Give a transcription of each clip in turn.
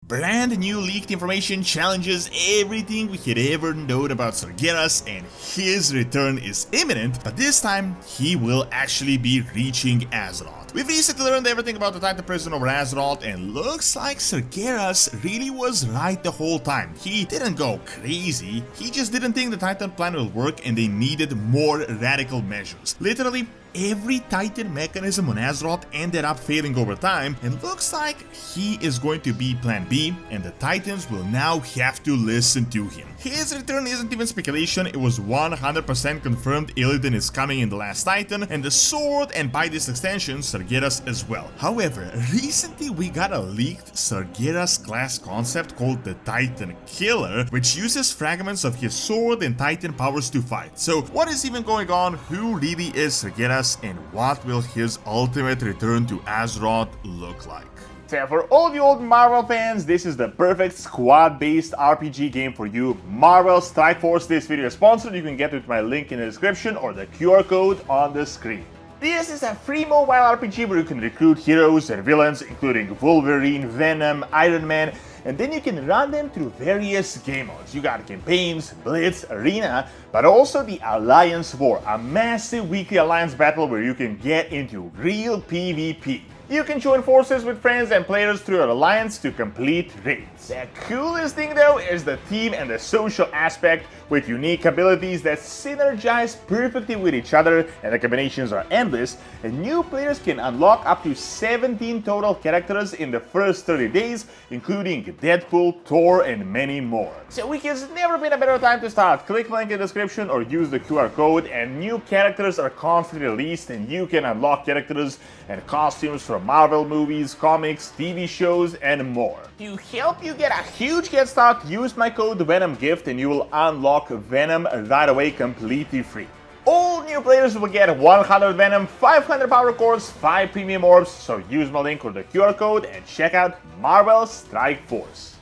Brand new leaked information challenges everything we had ever known about Sargeras, and his return is imminent, but this time he will actually be reaching Azeroth. We've recently learned everything about the Titan prison over Azeroth, and looks like Sargeras really was right the whole time. He didn't go crazy, he just didn't think the Titan plan will work and they needed more radical measures. Literally, every Titan mechanism on Azeroth ended up failing over time, and looks like he is going to be plan B, and the Titans will now have to listen to him. His return isn't even speculation, it was 100% confirmed. Illidan is coming in the last Titan, and the sword, and by this extension, Sargeras as well. However, recently we got a leaked Sargeras class concept called the Titan Killer, which uses fragments of his sword and Titan powers to fight. So what is even going on? Who really is Sargeras, and what will his ultimate return to Azeroth look like? So for all the old Marvel fans, this is the perfect squad-based RPG game for you. Marvel Strike Force, this video is sponsored. You can get it with my link in the description or the QR code on the screen. This is a free mobile RPG where you can recruit heroes and villains, including Wolverine, Venom, Iron Man, and then you can run them through various game modes. You got campaigns, Blitz, Arena, but also the Alliance War, a massive weekly alliance battle where you can get into real PvP. You can join forces with friends and players through your alliance to complete raids. The coolest thing though is the team and the social aspect, with unique abilities that synergize perfectly with each other, and the combinations are endless, and new players can unlock up to 17 total characters in the first 30 days, including Deadpool, Thor, and many more. So has never been a better time to start. Click the link in the description or use the QR code, and new characters are constantly released, and you can unlock characters and costumes from Marvel movies, comics, TV shows, and more. To help you get a huge head start, use my code VenomGift and you will unlock Venom right away completely free. All new players will get 100 Venom, 500 power cores, 5 premium orbs, so use my link or the QR code and check out Marvel Strike Force.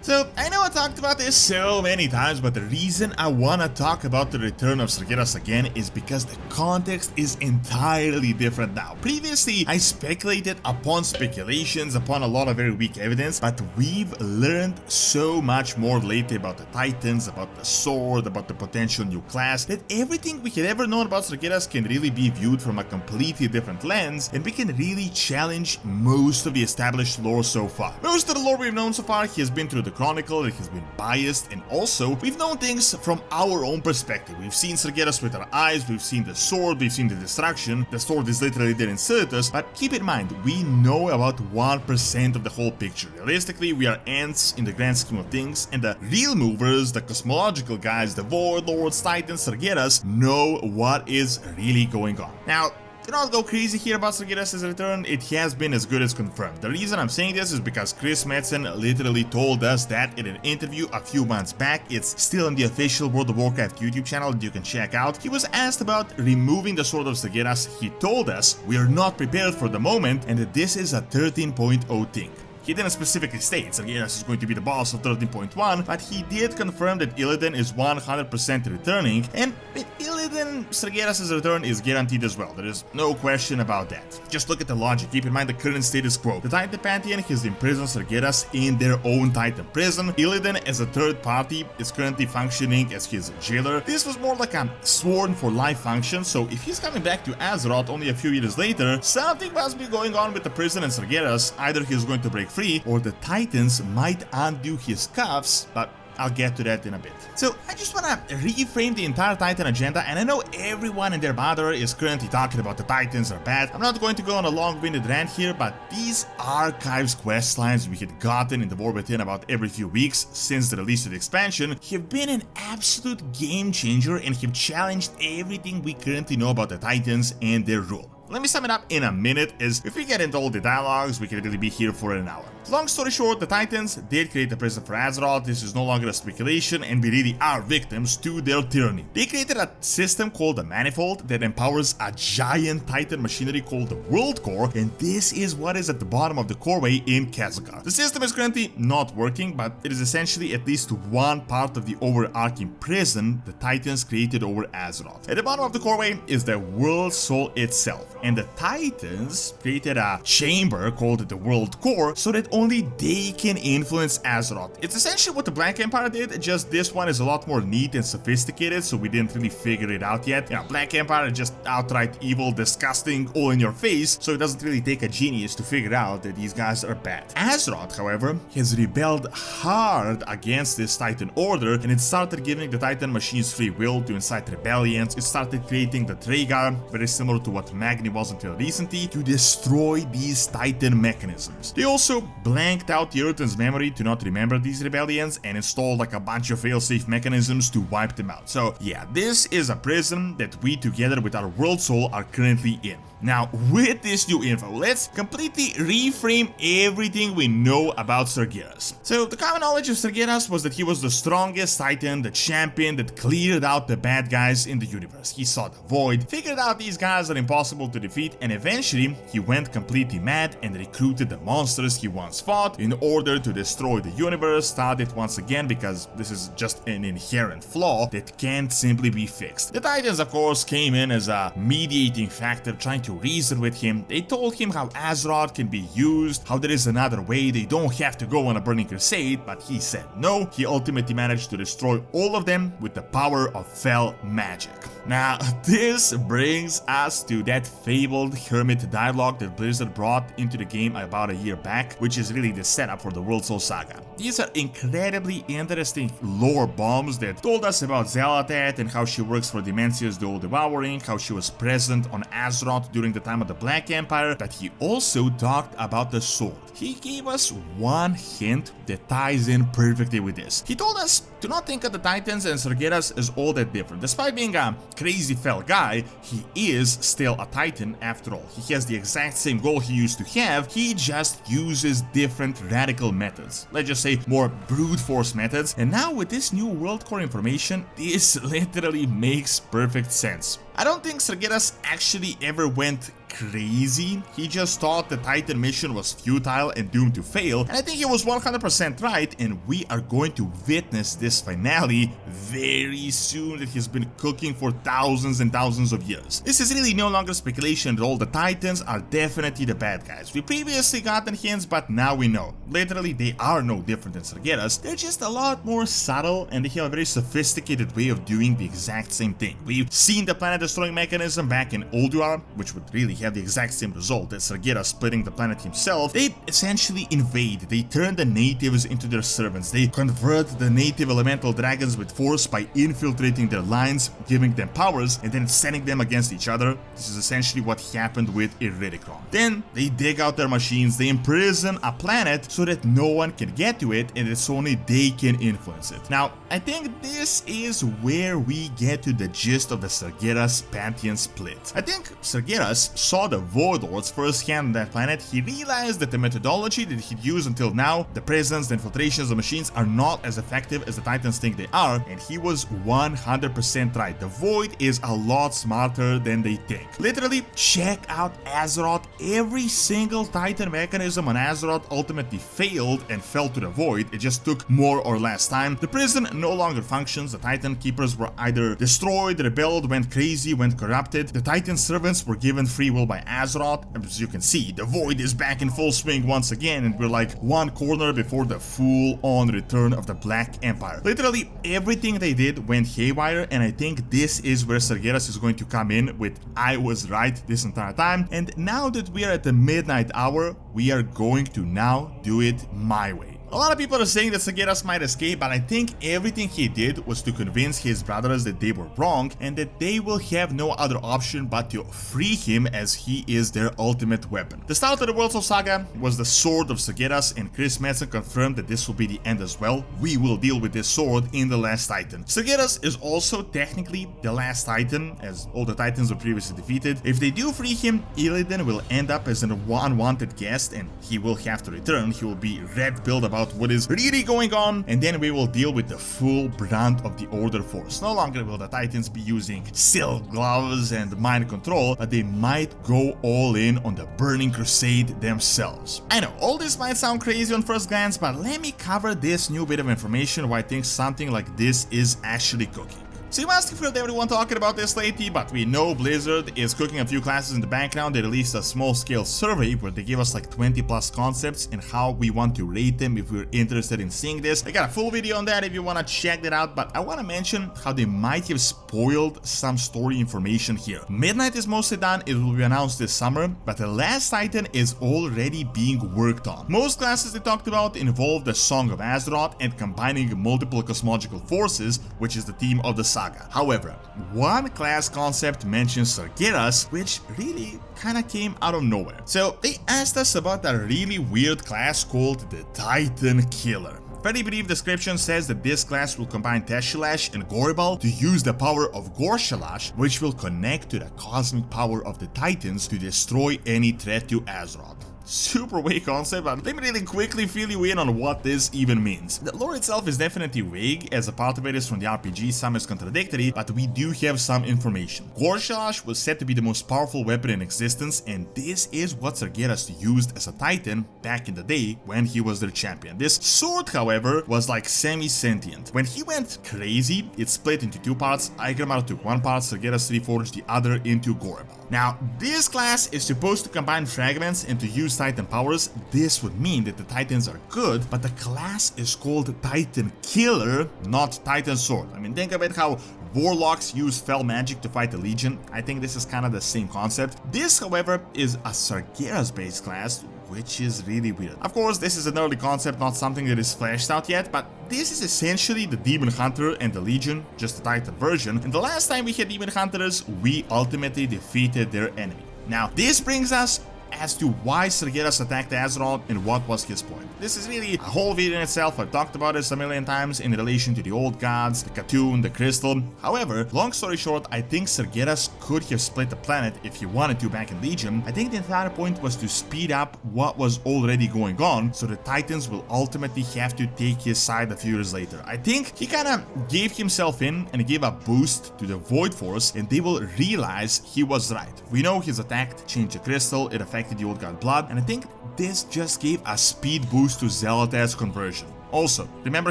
So, I know I talked about this so many times, but the reason I want to talk about the return of Sargeras again is because the context is entirely different now. Previously, I speculated upon speculations, upon a lot of very weak evidence, but we've learned so much more lately about the Titans, about the sword, about the potential new class, that everything we had ever known about Sargeras can really be viewed from a completely different lens, and we can really challenge most of the established lore so far. Most of the lore we've known so far has been through the Chronicle, it has been biased, and also we've known things from our own perspective. We've seen Sargeras with our eyes, we've seen the sword, we've seen the destruction. The sword is literally there in Certus, but keep in mind, we know about 1% of the whole picture. Realistically, we are ants in the grand scheme of things, and the real movers, the cosmological guys, the Warlords, Titans, Sargeras, know what is really going on. Now, do not go crazy here about Sargeras' return, it has been as good as confirmed. The reason I'm saying this is because Chris Metzen literally told us that in an interview a few months back. It's still on the official World of Warcraft YouTube channel that you can check out. He was asked about removing the Sword of Sargeras. He told us, "We are not prepared for the moment and that this is a 13.0 thing." He didn't specifically state Sargeras is going to be the boss of 13.1, but he did confirm that Illidan is 100% returning, and with Illidan, Sargeras' return is guaranteed as well. There is no question about that. Just look at the logic, keep in mind the current status quo. The Titan Pantheon has imprisoned Sargeras in their own Titan prison. Illidan, as a third party, is currently functioning as his jailer. This was more like a sworn for life function, so if he's coming back to Azeroth only a few years later, something must be going on with the prison and Sargeras. Either he's going to break free, or the Titans might undo his cuffs, but I'll get to that in a bit. So I just wanna reframe the entire Titan agenda, and I know everyone and their mother is currently talking about the Titans are bad. I'm not going to go on a long-winded rant here, but these archives questlines we had gotten in the War Within about every few weeks since the release of the expansion have been an absolute game changer and have challenged everything we currently know about the Titans and their rule. Let me sum it up in a minute, as if we get into all the dialogues, we could really be here for an hour. Long story short, the Titans did create a prison for Azeroth. This is no longer a speculation, and we really are victims to their tyranny. They created a system called the Manifold that empowers a giant Titan machinery called the World Core, and this is what is at the bottom of the coreway in Kazakar. The system is currently not working, but it is essentially at least one part of the overarching prison the Titans created over Azeroth. At the bottom of the coreway is the World Soul itself. and the Titans created a chamber called the World Core so that only they can influence Azeroth. It's essentially what the Black Empire did, just this one is a lot more neat and sophisticated, so we didn't really figure it out yet. You know, Black Empire is just outright evil, disgusting, all in your face, so it doesn't really take a genius to figure out that these guys are bad. Azeroth, however, has rebelled hard against this Titan order, and it started giving the Titan machines free will to incite rebellions. It started creating the Traegar, very similar to what Magni was until recently, to destroy these Titan mechanisms. They also blanked out the Earthen's memory to not remember these rebellions and installed like a bunch of failsafe mechanisms to wipe them out. So yeah, this is a prison that we together with our World Soul are currently in. Now, with this new info, let's completely reframe everything we know about Sargeras. So, the common knowledge of Sargeras was that he was the strongest Titan, the champion that cleared out the bad guys in the universe. He saw the void, figured out these guys are impossible to defeat, and eventually he went completely mad and recruited the monsters he once fought in order to destroy the universe, start it once again, because this is just an inherent flaw that can't simply be fixed. The Titans, of course, came in as a mediating factor, trying to reason with him. They told him how Azeroth can be used, how there is another way, they don't have to go on a burning crusade, but he said no. He ultimately managed to destroy all of them with the power of fell magic. Now, this brings us to that fabled Hermit dialogue that Blizzard brought into the game about a year back, which is really the setup for the World Soul Saga. These are incredibly interesting lore bombs that told us about Xal'atath and how she works for Dimensius the All-Devouring, how she was present on Azeroth during the time of the Black Empire, but he also talked about the sword. He gave us one hint that ties in perfectly with this. He told us to not think of the Titans and Sargeras as all that different. Despite being a crazy fell guy, he is still a Titan after all. He has the exact same goal he used to have, he just uses different radical methods. Let's just say more brute force methods, and now with this new World Core information, this literally makes perfect sense. I don't think Sargeras actually ever went crazy, he just thought the Titan mission was futile and doomed to fail, and I think he was 100% right, and we are going to witness this finale very soon that he's been cooking for thousands and thousands of years. This is really no longer speculation at all, the Titans are definitely the bad guys. We previously gotten hints, but now we know. Literally, they are no different than Sargeras, they're just a lot more subtle, and they have a very sophisticated way of doing the exact same thing. We've seen the planet destroying mechanism back in Ulduar, which would really have the exact same result as Sargeras splitting the planet himself. They essentially invade, they turn the natives into their servants, they convert the native elemental dragons with force by infiltrating their lines, giving them powers, and then sending them against each other. This is essentially what happened with Iridikron. Then they dig out their machines, they imprison a planet so that no one can get to it and it's only they can influence it. Now, I think this is where we get to the gist of the Sargeras Pantheon split. I think Sargeras saw the Void Lords firsthand on that planet. He realized that the methodology that he'd used until now, the presence, the infiltrations of machines, are not as effective as the Titans think they are, and he was 100% right. The Void is a lot smarter than they think. Literally, check out Azeroth. Every single Titan mechanism on Azeroth ultimately failed and fell to the Void. It just took more or less time. The prison no longer functions. The Titan Keepers were either destroyed, rebelled, went crazy, went corrupted. The Titan servants were given free will by Azeroth. As you can see, the Void is back in full swing once again, and we're like one corner before the full-on return of the Black Empire. Literally, everything they did went haywire, and I think this is where Sargeras is going to come in with "I was right this entire time," and now that we are at the midnight hour, we are going to now do it my way. A lot of people are saying that Sargeras might escape, but I think everything he did was to convince his brothers that they were wrong and that they will have no other option but to free him, as he is their ultimate weapon. The start of the World Soul Saga was the sword of Sargeras, and Chris Metzen confirmed that this will be the end as well. We will deal with this sword in The Last Titan. Sargeras is also technically the last Titan, as all the Titans were previously defeated. If they do free him, Illidan will end up as an unwanted guest and he will have to return. He will be red-pilled about what is really going on, and then we will deal with the full brunt of the Order force. No longer will the Titans be using silk gloves and mind control, but they might go all in on the Burning Crusade themselves. I know, all this might sound crazy on first glance, but let me cover this new bit of information why I think something like this is actually cooking. So you must have heard everyone talking about this lately, but we know Blizzard is cooking a few classes in the background. They released a small-scale survey where they gave us like 20 plus concepts and how we want to rate them if we're interested in seeing this. I got a full video on that if you want to check that out, but I want to mention how they might have spoiled some story information here. Midnight is mostly done, it will be announced this summer, but the last Titan is already being worked on. Most classes they talked about involve the Song of Azeroth and combining multiple cosmological forces, which is the theme of the saga. However, one class concept mentions Sargeras, which really kinda came out of nowhere. So they asked us about a really weird class called the Titan Killer. Very brief description says that this class will combine Teshilash and Goribal to use the power of Gorshalash, which will connect to the cosmic power of the Titans to destroy any threat to Azeroth. Super vague concept, but let me really quickly fill you in on what this even means. The lore itself is definitely vague, as a part of it is from the RPG, some is contradictory, but we do have some information. Gorshalash was said to be the most powerful weapon in existence, and this is what Sargeras used as a Titan back in the day when he was their champion. This sword, however, was like semi-sentient. When he went crazy, it split into two parts. Igramar took one part, Sargeras reforged the other into Goribal. Now, this class is supposed to combine fragments and to use Titan powers. This would mean that the Titans are good, but the class is called Titan Killer, not Titan Sword. I mean, think of it how Warlocks use Fel Magic to fight the Legion. I think this is kind of the same concept. This, however, is a Sargeras-based class, which is really weird. Of course, this is an early concept, not something that is fleshed out yet, but this is essentially the Demon Hunter and the Legion, just a Titan version, and the last time we had Demon Hunters, we ultimately defeated their enemy. Now, this brings us as to why Sargeras attacked Azeroth and what was his point. This is really a whole video in itself. I've talked about this a million times in relation to the old gods, the Khatoon, the Crystal. However, long story short, I think Sargeras could have split the planet if he wanted to back in Legion. I think the entire point was to speed up what was already going on, so the Titans will ultimately have to take his side a few years later. I think he kinda gave himself in and gave a boost to the Void Force, and they will realize he was right. We know his attack changed the Crystal, it affected the old god blood, and I think this just gave a speed boost to Zealot's conversion. Also, remember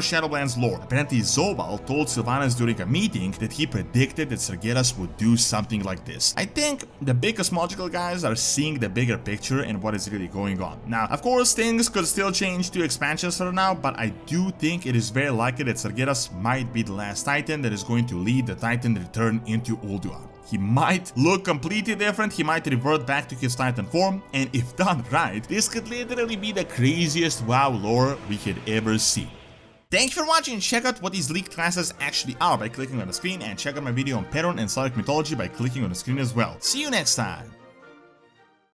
Shadowlands lore. Apparently Zobal told Sylvanas during a meeting that he predicted that Sargeras would do something like this. I think the big cosmological guys are seeing the bigger picture and what is really going on. Now, of course, things could still change to expansions for now, but I do think it is very likely that Sargeras might be the last Titan that is going to lead the Titan return into Ulduar. He might look completely different, he might revert back to his Titan form, and if done right, this could literally be the craziest WoW lore we could ever see. Thank you for watching. Check out what these leaked classes actually are by clicking on the screen, and check out my video on Perun and Slavic mythology by clicking on the screen as well. See you next time!